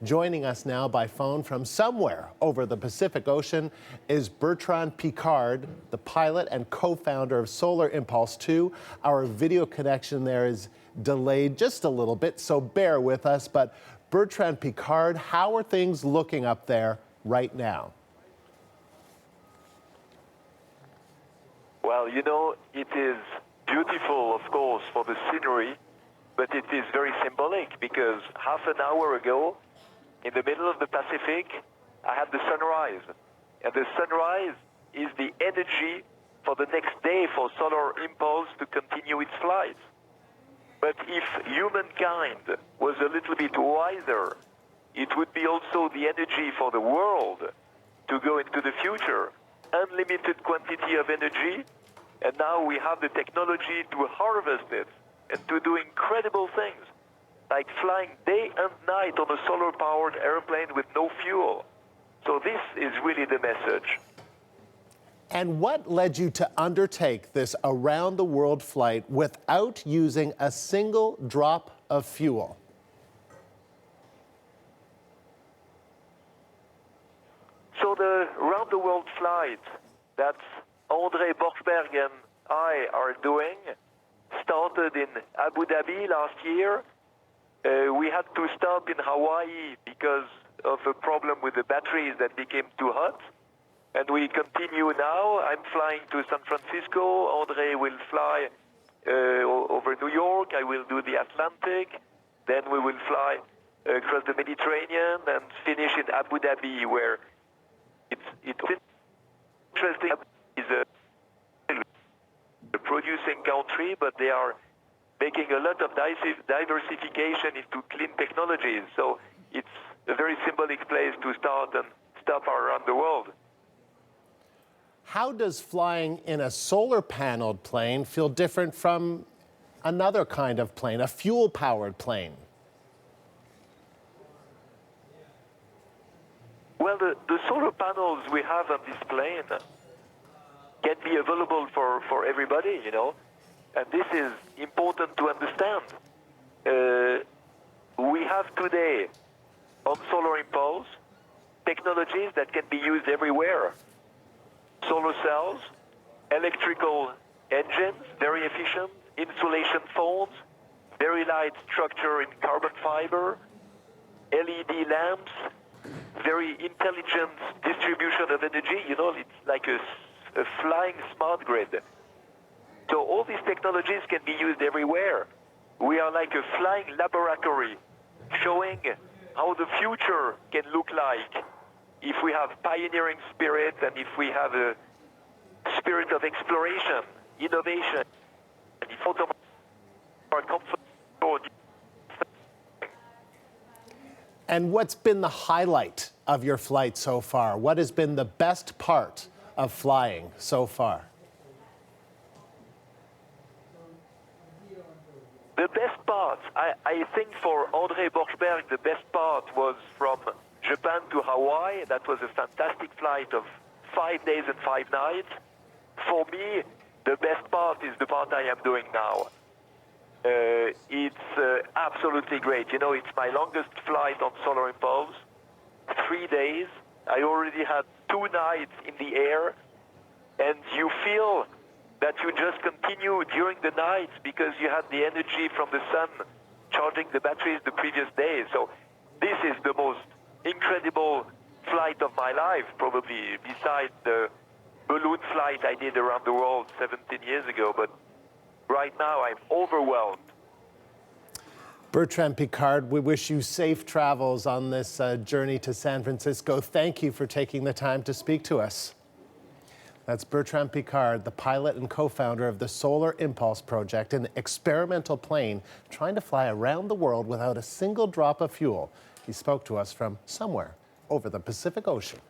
Joining us now by phone from somewhere over the Pacific Ocean is Bertrand Piccard, the pilot and co-founder of Solar Impulse 2. Our video connection there is delayed just a little bit, so bear with us. But Bertrand Piccard, how are things looking up there right now? Well, you know, it is beautiful, of course, for the scenery, but it is very symbolic because half an hour ago, in the middle of the Pacific, I had the sunrise. And the sunrise is the energy for the next day for Solar Impulse to continue its flight. But if humankind was a little bit wiser, it would be also the energy for the world to go into the future. Unlimited quantity of energy, and now we have the technology to harvest it and to do incredible things, like flying day and night on a solar-powered airplane with no fuel. So this is really the message. And what led you to undertake this around-the-world flight without using a single drop of fuel? So the round-the-world flight that André Borschberg and I are doing started in Abu Dhabi last year. We had to stop in Hawaii because of a problem with the batteries that became too hot. And we continue now. I'm flying to San Francisco. André will fly over New York. I will do the Atlantic. Then we will fly across the Mediterranean and finish in Abu Dhabi, where it's interesting. It's a producing country, but they are making a lot of diversification into clean technologies. So it's a very symbolic place to start and stop around the world. How does flying in a solar-paneled plane feel different from another kind of plane, a fuel-powered plane? Well, the solar panels we have on this plane can be available for everybody, you know, and this is important to understand. We have today on Solar Impulse technologies that can be used everywhere. Solar cells, electrical engines, very efficient, insulation foams, very light structure in carbon fiber, LED lamps, very intelligent distribution of energy. You know, it's like a flying smart grid. So all these technologies can be used everywhere. We are like a flying laboratory showing how the future can look like if we have pioneering spirit and if we have a spirit of exploration, innovation, and if our comfort. And what's been the highlight of your flight so far? What has been the best part of flying so far? The best part, I think for André Borschberg, the best part was from Japan to Hawaii. That was a fantastic flight of 5 days and 5 nights. For me, the best part is the part I am doing now. It's absolutely great. You know, it's my longest flight on Solar Impulse, 3 days. I already had 2 nights in the air, and you feel that you just continue during the nights because you had the energy from the sun charging the batteries the previous day. So this is the most incredible flight of my life, probably, besides the balloon flight I did around the world 17 years ago. But right now, I'm overwhelmed. Bertrand Piccard, we wish you safe travels on this journey to San Francisco. Thank you for taking the time to speak to us. That's Bertrand Piccard, the pilot and co-founder of the Solar Impulse project, an experimental plane trying to fly around the world without a single drop of fuel. He spoke to us from somewhere over the Pacific Ocean.